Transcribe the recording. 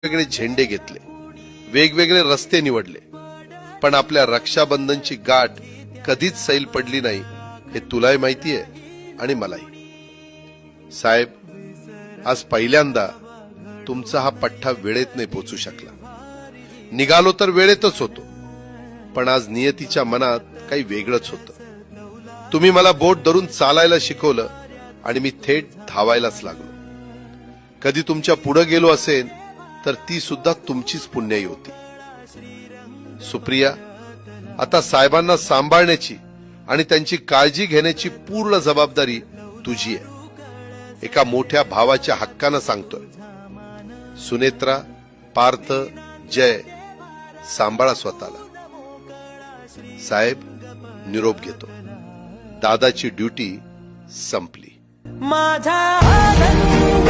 वेगवेगळे झेंडे घेतले, वेगवेगळे रस्ते निवडले, पण आपल्या रक्षाबंधनची गाठ कधीच सैल पडली नाही हे तुलाही माहिती आहे आणि मलाही। साहेब, आज पहिल्यांदा तुमचा हा पठ्ठा वेळेत नाही पोचू शकला। निघालो तर वेळेतच होतो, पण आज नियतीच्या मनात काही वेगळंच होतं। तुम्ही मला बोट धरून चालायला शिकवलं आणि मी थेट धावायलाच लागलो। कधी तुमच्या पुढे गेलो असेल तर ती सुद्धा तुमचीच पुण्याई होती। सुप्रिया, आता साहेबांना सांभाळण्याची आणि त्यांची काळजी घेण्याची पूर्ण जबाबदारी तुझी आहे। एका मोठ्या भावाच्या हक्कानं सांगतोय। सुनेत्रा, पार्थ, जय, सांभाळा स्वतःला। साहेब, निरोप घेतो। दादाची ड्युटी संपली। माझा आनंद